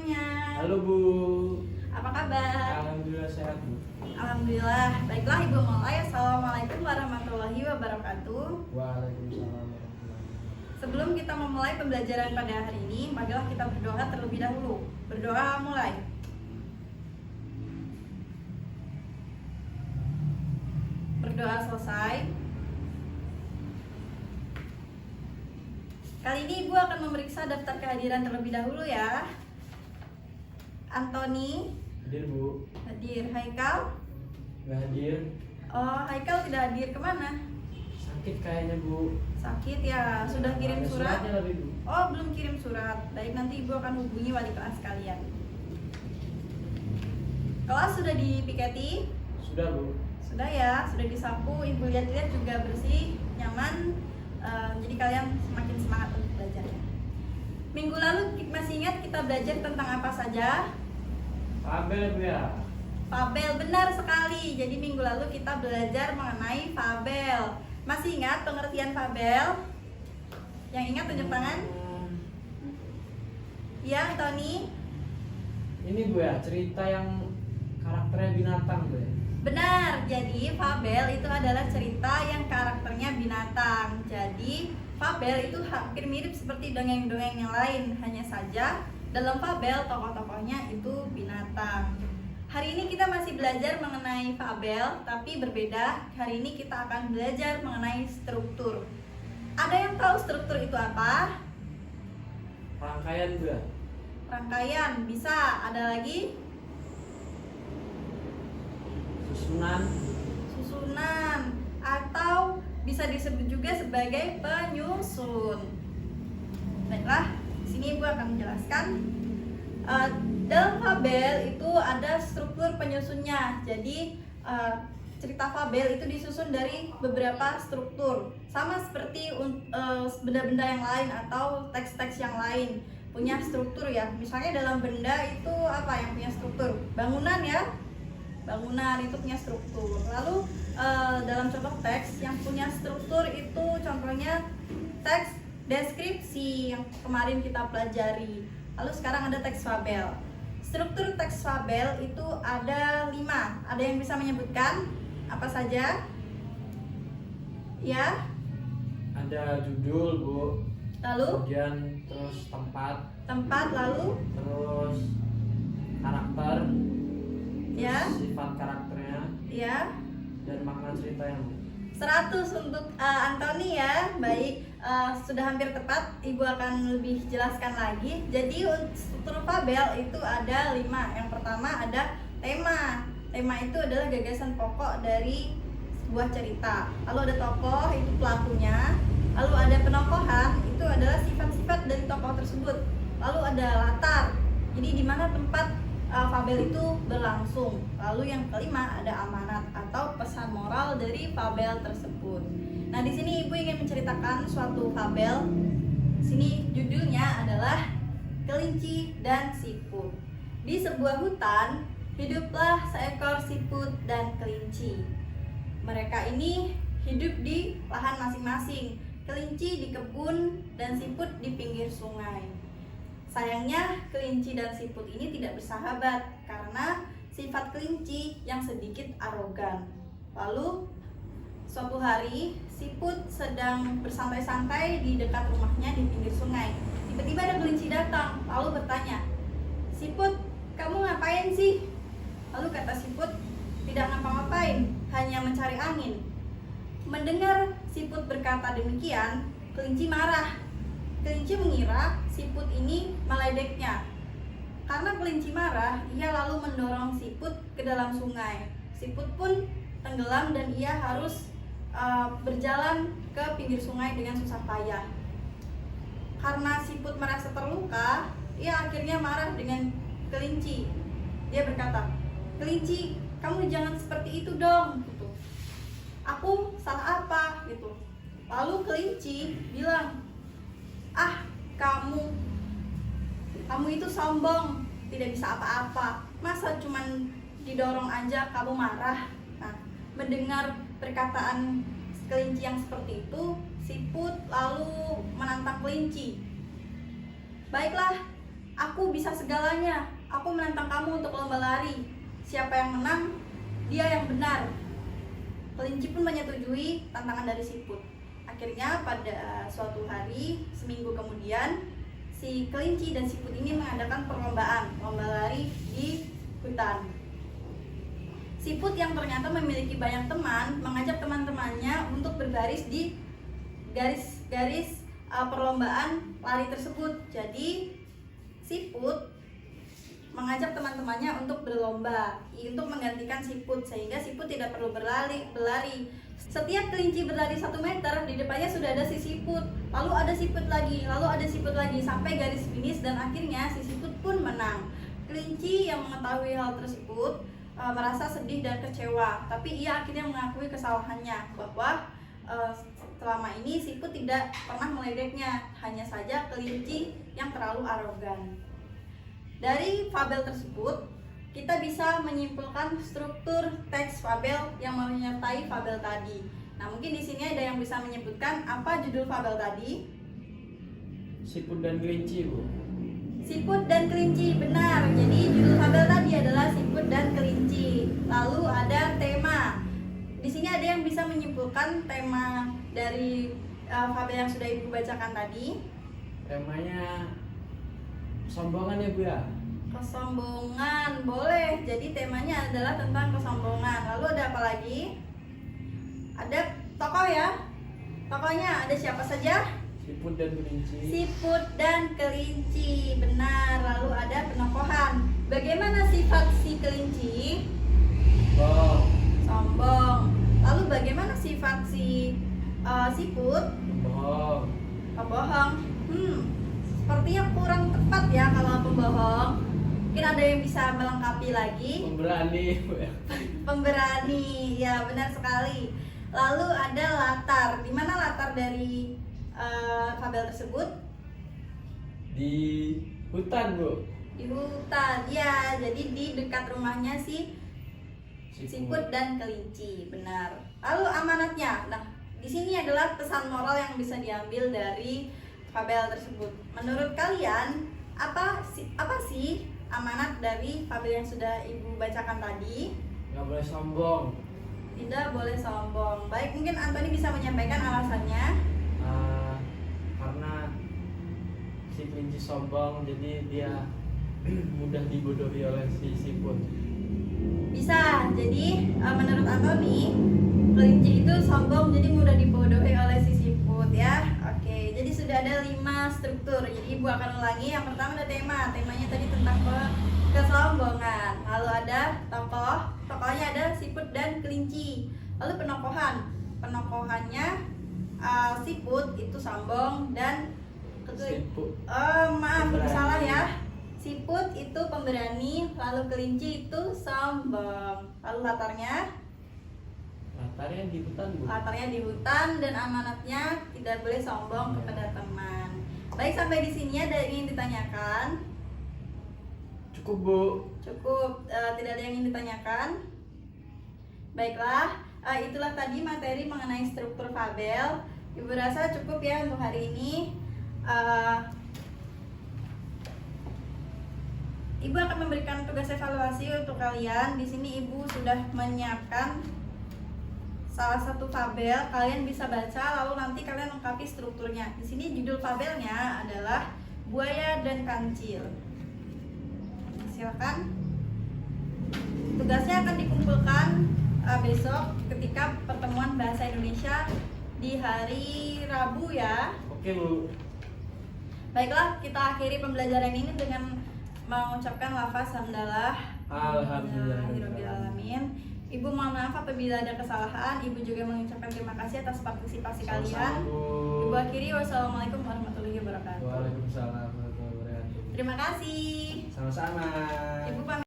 semuanya. Halo Bu. Apa kabar? Alhamdulillah sehat Bu. Alhamdulillah. Baiklah Ibu mulai. Assalamualaikum warahmatullahi wabarakatuh. Waalaikumsalam warahmatullahi wabarakatuh. Sebelum kita memulai pembelajaran pada hari ini, marilah kita berdoa terlebih dahulu. Berdoa mulai. Berdoa selesai. Kali ini Ibu akan memeriksa daftar kehadiran terlebih dahulu ya. Antoni Hadir Bu. hadir. Haikal? Nggak hadir. Oh, Haikal tidak hadir. Kemana? Sakit kayaknya Bu. Sakit ya. Sudah kirim Ada surat? suratnya tapi Bu. Oh, belum kirim surat. Baik, nanti Ibu akan hubungi wali kelas kalian. Kelas sudah dipiketi? Sudah Bu. Sudah ya, sudah disapu. Ibu lihat-lihat juga bersih, nyaman. Jadi kalian semakin semangat untuk belajarnya. Minggu lalu masih ingat kita belajar tentang apa saja? Fabel Bu ya. Fabel, benar sekali. Jadi minggu lalu kita belajar mengenai fabel. Masih ingat pengertian fabel? Yang ingat tunjuk tangan? Ya, Tony. Ini Bu ya, cerita yang karakternya binatang Bu ya. Benar, jadi fabel itu adalah cerita yang karakternya binatang. Jadi fabel itu hampir mirip seperti dongeng-dongeng yang lain. Hanya saja dalam fabel tokoh-tokohnya itu binatang. Hari ini kita masih belajar mengenai fabel, tapi berbeda. Hari ini kita akan belajar mengenai struktur. Ada yang tahu struktur itu apa? Rangkaian Bu ya. Rangkaian, bisa. Ada lagi? Susunan, atau bisa disebut juga sebagai penyusun. Baiklah, di sini Ibu akan menjelaskan. Dalam fabel itu ada struktur penyusunnya. Jadi cerita fabel itu disusun dari beberapa struktur, sama seperti benda-benda yang lain atau teks-teks yang lain punya struktur ya. Misalnya dalam benda itu apa yang punya struktur? Bangunan ya. Bangunan itu punya struktur. Lalu dalam contoh teks yang punya struktur itu contohnya teks deskripsi yang kemarin kita pelajari. Lalu sekarang ada teks fabel. Struktur teks fabel itu ada 5. Ada yang bisa menyebutkan apa saja? Ya. Ada judul Bu. Lalu Kemudian terus tempat, lalu terus karakter, ya, sifat karakternya, ya. dan makna ceritanya Bu. 100 untuk Antoni ya. Baik, sudah hampir tepat. Ibu akan lebih jelaskan lagi. Jadi struktur fabel itu ada 5. Yang pertama ada tema. Tema itu adalah gagasan pokok dari sebuah cerita. Lalu ada tokoh, itu pelakunya. Lalu ada penokohan, itu adalah sifat-sifat dari tokoh tersebut. Lalu ada latar, jadi di mana tempat fabel itu berlangsung. Lalu yang kelima ada amanat atau pesan moral dari fabel tersebut. Nah, di sini Ibu ingin menceritakan suatu fabel. Sini judulnya adalah Kelinci dan Siput. Di sebuah hutan hiduplah seekor siput dan kelinci. Mereka ini hidup di lahan masing-masing. Kelinci di kebun dan siput di pinggir sungai. Sayangnya kelinci dan siput ini tidak bersahabat karena sifat kelinci yang sedikit arogan. Lalu suatu hari siput sedang bersantai-santai di dekat rumahnya di pinggir sungai. Tiba-tiba ada kelinci datang lalu bertanya, "Siput, kamu ngapain sih?" Lalu kata siput, "Tidak ngapa-ngapain, hanya mencari angin." Mendengar siput berkata demikian, kelinci marah. Kelinci mengira siput ini meledeknya. Karena kelinci marah, ia lalu mendorong siput ke dalam sungai. Siput pun tenggelam dan ia harus berjalan ke pinggir sungai dengan susah payah. Karena siput merasa terluka, ia akhirnya marah dengan kelinci. Dia berkata, "Kelinci, kamu jangan seperti itu dong." Gitu. "Aku salah apa?" gitu. Lalu kelinci bilang, kamu itu sombong, tidak bisa apa-apa. Masa cuman didorong aja kamu marah?" Nah, mendengar perkataan kelinci yang seperti itu, siput lalu menantang kelinci. "Baiklah, Aku bisa segalanya. Aku menantang kamu untuk lomba lari. Siapa yang menang, dia yang benar. Kelinci pun menyetujui tantangan dari siput. Akhirnya pada suatu hari, seminggu kemudian, si kelinci dan siput ini mengadakan perlombaan lomba lari di hutan. Siput yang ternyata memiliki banyak teman mengajak teman-temannya untuk berbaris di garis-garis perlombaan lari tersebut. Jadi siput mengajak teman-temannya untuk berlomba untuk menggantikan siput, sehingga siput tidak perlu berlari. Setiap kelinci berlari 1 meter, di depannya sudah ada si siput, lalu ada siput lagi, sampai garis finish, dan akhirnya si siput pun menang. Kelinci yang mengetahui hal tersebut merasa sedih dan kecewa, tapi ia akhirnya mengakui kesalahannya bahwa selama ini siput tidak pernah meledeknya, hanya saja kelinci yang terlalu arogan. Dari fabel tersebut, kita bisa menyimpulkan struktur teks fabel yang menyertai fabel tadi. Nah, mungkin di sini ada yang bisa menyebutkan apa judul fabel tadi? Siput dan kelinci, Bu. Siput dan kelinci, benar. Jadi judul fabel tadi adalah siput dan kelinci. Lalu ada tema. Di sini ada yang bisa menyimpulkan tema dari fabel yang sudah Ibu bacakan tadi? Temanya kesombongan ya, Bu ya? Kesombongan, boleh. Jadi temanya adalah tentang kesombongan. Lalu ada apa lagi? Ada tokoh ya. Tokohnya ada siapa saja? Siput dan kelinci. Siput dan kelinci, benar. Lalu ada penokohan. Bagaimana sifat si kelinci? Bohong. Sombong. Lalu bagaimana sifat si siput? Bohong. Pembohong. Sepertinya kurang tepat ya kalau pembohong. Mungkin ada yang bisa melengkapi lagi. Pemberani, Bu ya. Pemberani, ya benar sekali. Lalu ada latar. Di mana latar dari fabel tersebut? Di hutan, Bu. Di hutan, ya. Jadi di dekat rumahnya si siput dan kelinci, benar. Lalu amanatnya. Nah, di sini adalah pesan moral yang bisa diambil dari fabel tersebut. Menurut kalian, apa sih amanat dari fabel yang sudah Ibu bacakan tadi? Nggak boleh sombong. Tidak boleh sombong. Baik, mungkin Antoni bisa menyampaikan alasannya. Karena si kelinci sombong, jadi dia mudah dibodohi oleh si siput. Bisa. Jadi menurut Antoni, kelinci itu sombong jadi mudah dibodohi oleh si siput ya. Oke, jadi sudah ada 5 struktur. Jadi Ibu akan ulangi. Yang pertama ada tema. Temanya tadi tentang kesombongan. Lalu ada tokoh. Tokohnya ada siput dan kelinci. Lalu penokohan. Penokohannya siput itu sombong dan Siput. maaf, salah ya. Siput itu pemberani, lalu kelinci itu sombong. Lalu latarnya? Latarnya di hutan, Bu. Latarnya di hutan dan amanatnya tidak boleh sombong kepada teman. Baik, sampai di sini ada yang ingin ditanyakan? Cukup, Bu. Cukup, tidak ada yang ingin ditanyakan? Baiklah, itulah tadi materi mengenai struktur fabel. Ibu rasa cukup ya untuk hari ini. Ibu akan memberikan tugas evaluasi untuk kalian. Di sini Ibu sudah menyiapkan salah satu fabel. Kalian bisa baca, lalu nanti kalian lengkapi strukturnya. Di sini judul fabelnya adalah Buaya dan Kancil. Silakan. Tugasnya akan dikumpulkan besok ketika pertemuan bahasa Indonesia di hari Rabu ya. Oke, Bu. Baiklah, kita akhiri pembelajaran ini dengan mengucapkan lafaz hamdalah. Alhamdulillahirobbilalamin. Ibu mohon maaf apabila ada kesalahan. Ibu juga mengucapkan terima kasih atas partisipasi kalian. Ibu akhiri, wassalamualaikum warahmatullahi wabarakatuh. Waalaikumsalam warahmatullahi wabarakatuh. Terima kasih. Sama-sama. Ibu pamit.